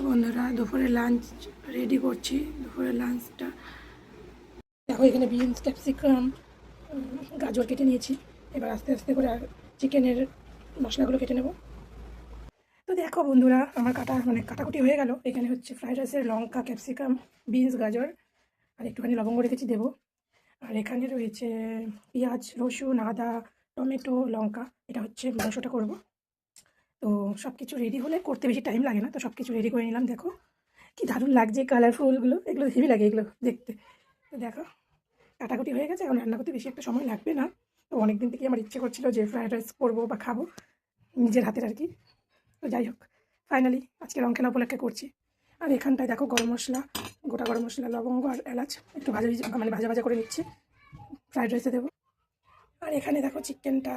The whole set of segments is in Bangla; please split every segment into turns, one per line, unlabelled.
বন্ধুরা দুপুরে লাঞ্চ রেডি করছি। দুপুরের লাঞ্চটা দেখো, এখানে বিনস, ক্যাপসিকাম, গাজর কেটে নিয়েছি। এবার আস্তে আস্তে করে চিকেনের মশলাগুলো কেটে নেব। তো দেখো বন্ধুরা, আমার কাটাকুটি হয়ে গেল। এখানে হচ্ছে ফ্রাইড রাইসের লঙ্কা, ক্যাপসিকাম, বিনস, গাজর আর একটুখানি লবঙ্গ রেখেছি দেবো। আর এখানে রয়েছে পেঁয়াজ, রসুন, আদা, টমেটো, লঙ্কা। এটা হচ্ছে মাংসটা করব। তো সব কিছু রেডি হলে করতে বেশি টাইম লাগে না, তো সব কিছু রেডি করে নিলাম। দেখো কি দারুণ লাগছে কালারফুলগুলো, এগুলো হেভি লাগে এগুলো দেখতে। তো দেখো কাটাকুটি হয়ে গেছে, এখন রান্না করতে বেশি একটা সময় লাগবে না। তো অনেক দিন থেকে আমার ইচ্ছে করছিল যে ফ্রায়েড রাইস করবো বা খাবো নিজের হাতের আর কি। তো যাই হোক, ফাইনালি আজকে রং খেলা উপলক্ষে করছি। আর এখানটায় দেখো গরম মশলা, গোটা গরম মশলা, লবঙ্গ আর এলাচ একটু ভাজা ভাজা করে নিচ্ছি, ফ্রায়েড রাইসে দেবো। আর এখানে দেখো চিকেনটা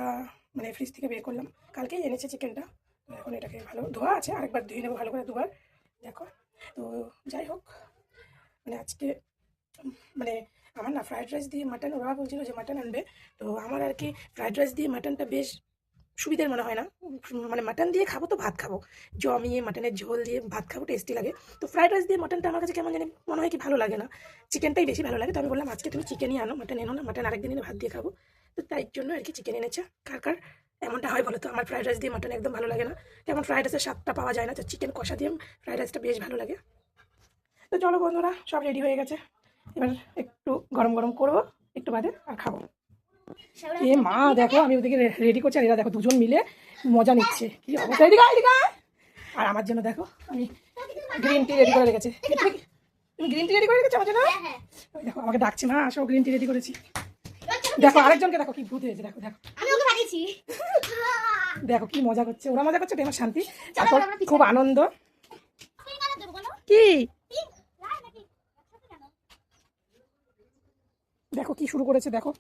ফ্রিজ থেকে বের করলাম, কালকেই এনেছে চিকেনটা। তো এখন এটাকে ভালো ধোয়া আছে, আরেকবার ধুয়ে নেবো ভালো করে দুবার। দেখো তো যাই হোক, আজকে আমার না ফ্রায়েড রাইস দিয়ে মাটন, ওরা বলছিল যে মাটন আনবে। তো আমার আর কি ফ্রায়েড রাইস দিয়ে মাটনটা বেশ সুবিধার মনে হয় না। মাটন দিয়ে খাবো তো ভাত খাবো, জমিয়ে মাটনের ঝোল দিয়ে ভাত খাবো, টেস্টি লাগে। তো ফ্রায়েড রাইস দিয়ে মাটনটা আমার কাছে কেমন জানি মনে হয় কি ভালো লাগে না, চিকেনটাই বেশি ভালো লাগে। তো আমি বললাম আজকে তুমি চিকেনই আনো, মাটন এনো না, মাটন আরেকদিন এনে ভাত দিয়ে খাবো। তো তাই জন্য আর কি চিকেন এনেছে। কার কার এমনটা হয় বলো তো? আমার ফ্রায়েড রাইস দিয়ে মাটন একদম ভালো লাগে না, তেমন ফ্রায়েড রাইসের স্বাদটা পাওয়া যায় না। তো চিকেন কষা দিয়ে ফ্রায়েড রাইসটা বেশ ভালো লাগে। তো চলো বন্ধুরা, সব রেডি হয়ে গেছে, এবার একটু গরম গরম করবো একটু বাদে আর খাবো। এ মা দেখো, আমি ওদিকে রেডি করছি আর এরা দেখো দুজন মিলে মজা নিচ্ছে, কি অবস্থা। আর আমার জন্য দেখো আমি গ্রিন টি রেডি করে রেখেছি। তুমি গ্রিন টি রেডি করে রেখেছো আমার জন্য? দেখো আমাকে ডাকছে, না আসো গ্রিন টি রেডি করেছি। দেখো আরেকজনকে দেখো কি ভূত হয়েছে, দেখো দেখো দেখো কি মজা করছে, ওরা মজা করছে, আমার শান্তি। তারপর খুব আনন্দ। কি দেখো কি শুরু করেছে দেখো,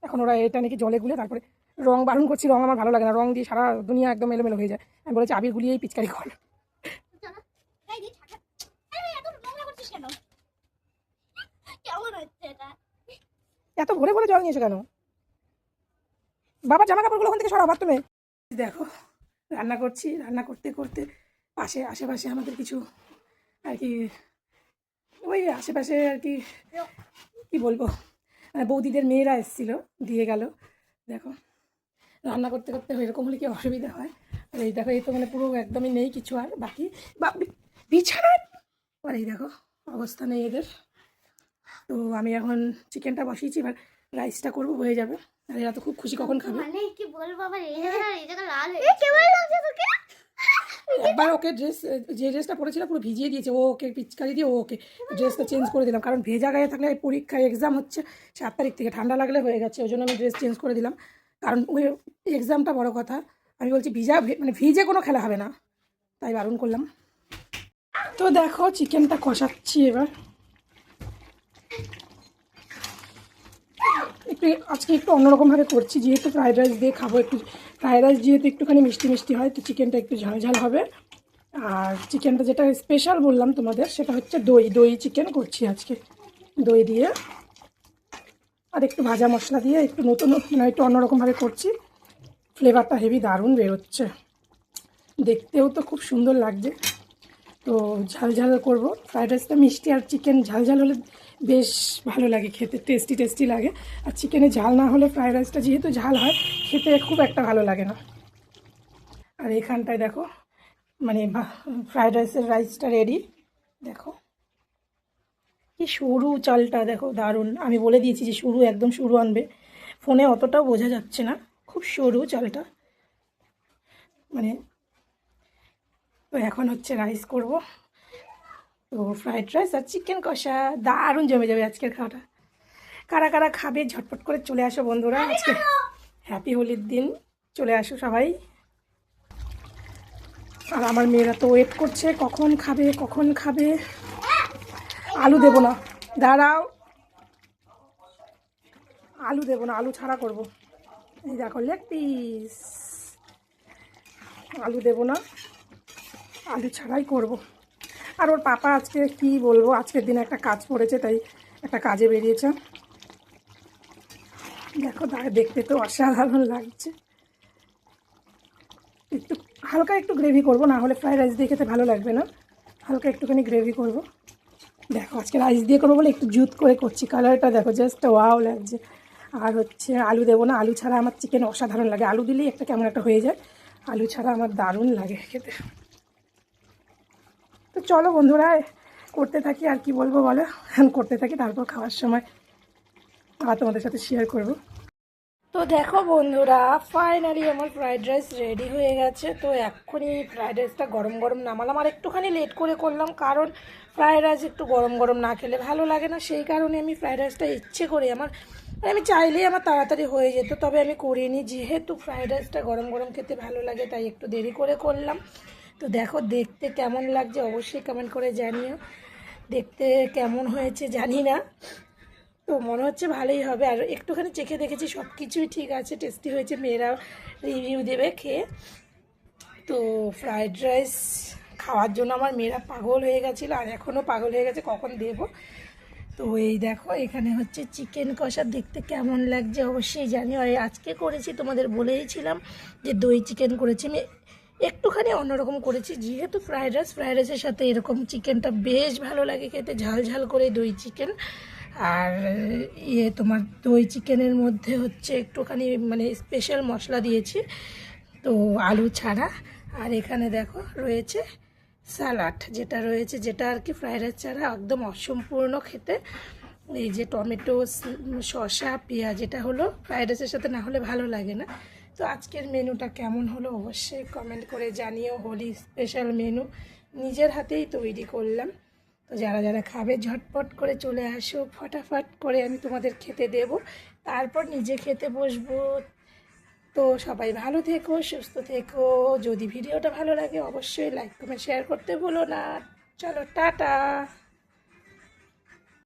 এখন ওরা এটা নাকি জলে গুলে তারপরে রং বারণ করছি। রং আমার ভালো লাগে না, রং দিয়ে সারা দুনিয়া একদম এলোমেলো হয়ে যায়। আমি বলেছি আবির গুলিয়েই পিচকারি কর। এত ভরে ভরে জল নিয়েছো কেন? বাবা জামা কাপড়গুলো ওখান থেকে সরাও বাথরুমে। দেখো রান্না করছি, রান্না করতে করতে আশেপাশে আমাদের কিছু আর কি, ওই আশেপাশে আর কি কি বলবো, বৌদিদের মেয়েরা এসেছিলো, দিয়ে গেল। দেখো রান্না করতে করতে এরকম হলে কি অসুবিধা হয়। আর এই দেখো, এই তো পুরো একদমই নেই কিছু আর বাকি, বা বিছানা। আর এই দেখো অবস্থা নেই এদের। তো আমি এখন চিকেনটা বসিয়েছি, এবার রাইসটা করবো, হয়ে যাবে। আর এরা তো খুব খুশি, কখন খাবে।
কি বলবো আবার,
একবার ওকে যে ড্রেসটা পরেছিল পুরো ভিজিয়ে দিয়েছে, ও ওকে পিচকারি দিয়ে ওকে ড্রেসটা চেঞ্জ করে দিলাম। কারণ ভেজা গায়ে থাকলে পরীক্ষায় এক্সাম হচ্ছে 7 তারিখ থেকে, ঠান্ডা লাগলে হয়ে গেছে, ওই জন্য আমি ড্রেস চেঞ্জ করে দিলাম। কারণ ওই এক্সামটা বড় কথা, আমি বলছি ভিজে কোনো খেলা হবে না, তাই বারণ করলাম। তো দেখো চিকেনটা কষাচ্ছি এবার। আজকে একটু অন্যরকমভাবে করছি, যেহেতু ফ্রায়েড রাইস দিয়ে খাবো। একটু ফ্রায়েড রাইস যেহেতু একটুখানি মিষ্টি মিষ্টি হয়, তো চিকেনটা একটু ঝাল ঝাল হবে। আর চিকেনটা যেটা স্পেশাল বললাম তোমাদের, সেটা হচ্ছে দই চিকেন করছি আজকে, দই দিয়ে আর একটু ভাজা মশলা দিয়ে একটু নতুন একটু অন্যরকমভাবে করছি। ফ্লেভারটা হেভি দারুণ বেরোচ্ছে, দেখতেও তো খুব সুন্দর লাগছে। তো ঝাল ঝাল করবো ফ্রায়েড রাইসটা, মিষ্টি আর চিকেন ঝাল ঝাল হলে বেশ ভালো লাগে খেতে, টেস্টি লাগে। আর চিকেনে ঝাল না হলে ফ্রায়েড রাইসটা যেহেতু ঝাল হয়, খেতে খুব একটা ভালো লাগে না। আর এখানটায় দেখো ফ্রায়েড রাইসটা রেডি। দেখো কি সরু চালটা, দেখো দারুণ। আমি বলে দিয়েছি যে একদম সরু আনবে, ফোনে অতটাও বোঝা যাচ্ছে না, খুব সরু চালটা। তো এখন হচ্ছে রাইস করব। তো ফ্রায়েড রাইস আর চিকেন কষা দারুণ জমে যাবে আজকের খাওয়াটা। কারা কারা খাবে ঝটপট করে চলে আসো বন্ধুরা, আজকে হ্যাপি হোলির দিন, চলে আসো সবাই। আর আমার মেয়েরা তো ওয়েট করছে কখন খাবে। আলু দেবো না, দাঁড়াও, আলু দেবো না, আলু ছাড়া করব। এই দেখো লেগ পিস, আলু দেবো না, আলু ছাড়াই করব। আর ওর পাপা আজকে কি বলবো, আজকের দিনে একটা কাজ পড়েছে, তাই একটা কাজে বেরিয়েছে। দেখো দেখতে তো অসাধারণ লাগছে। একটু হালকা একটু গ্রেভি করব, না হলে ফ্রাইড রাইস দিয়ে খেতে ভালো লাগবে না। হালকা একটুখানি গ্রেভি করব। দেখো আজকে রাইস দিয়ে করবো বলে একটু জুত করে করছি। কালারটা দেখো জাস্ট ওয়াও লাগছে। আর হচ্ছে আলু দেবো না, আলু ছাড়া আমার চিকেন অসাধারণ লাগে। আলু দিলেই একটা কেমন একটা হয়ে যায়, আলু ছাড়া আমার দারুণ লাগে খেতে। তো চলো বন্ধুরা করতে থাকি, আর কি বলবো বলো, করতে থাকি, তারপর খাওয়ার সময় আবার তোমাদের সাথে শেয়ার করব। তো দেখো বন্ধুরা, ফাইনালি আমার ফ্রাইড রাইস রেডি হয়ে গেছে। তো এক্ষুনি ফ্রাইড রাইসটা গরম গরম নামালাম। আর একটুখানি লেট করে করলাম, কারণ ফ্রাইড রাইস একটু গরম গরম না খেলে ভালো লাগে না। সেই কারণে আমি ফ্রাইড রাইসটা ইচ্ছে করে আমি চাইলেই আমার তাড়াতাড়ি হয়ে যেত, তবে আমি করিনি। যেহেতু ফ্রাইড রাইসটা গরম গরম খেতে ভালো লাগে, তাই একটু দেরি করে করলাম। তো দেখো দেখতে কেমন লাগছে অবশ্যই কমেন্ট করে জানিও। দেখতে কেমন হয়েছে জানি না, তো মনে হচ্ছে ভালোই হবে। আর একটুখানি চেখে দেখেছি, সব কিছুই ঠিক আছে, টেস্টি হয়েছে। মেয়েরা রিভিউ দেবে খেয়ে। তো ফ্রাইড রাইস খাওয়ার জন্য আমার মেয়েরা পাগল হয়ে গেছিলো, আর এখনও পাগল হয়ে গেছে কখন দেবো। তো এই দেখো এখানে হচ্ছে চিকেন কষা, দেখতে কেমন লাগছে অবশ্যই জানিও। আর আজকে করেছি, তোমাদের বলেইছিলাম যে দই চিকেন করেছি। আমি একটুখানি অন্যরকম করেছি, যেহেতু ফ্রাইড রাইসের সাথে এরকম চিকেনটা বেশ ভালো লাগে খেতে, ঝাল ঝাল করে দই চিকেন। আর তোমার দই চিকেনের মধ্যে হচ্ছে একটুখানি মানে স্পেশাল মশলা দিয়েছি, তো আলু ছাড়া। আর এখানে দেখো রয়েছে স্যালাড, যেটা আর কি ফ্রাইড রাইস ছাড়া একদম অসম্পূর্ণ খেতে। এই যে টমেটো, শসা, পেঁয়াজ, এটা হলো ফ্রাইড রাইসের সাথে, না হলে ভালো লাগে না। তো আজকের মেনুটা কেমন হলো অবশ্যই কমেন্ট করে জানিও। হোলি স্পেশাল মেনু, নিজের হাতেই তৈরি করলাম। তো যারা যারা খাবে ঝটপট করে চলে আসো, ফটাফট করে আমি তোমাদের খেতে দেব, তারপর নিজে খেতে বসবো। তো সবাই ভালো থেকো, সুস্থ থেকো। যদি ভিডিওটা ভালো লাগে অবশ্যই লাইক কমেন্ট শেয়ার করতে ভুলো না। চলো টাটা।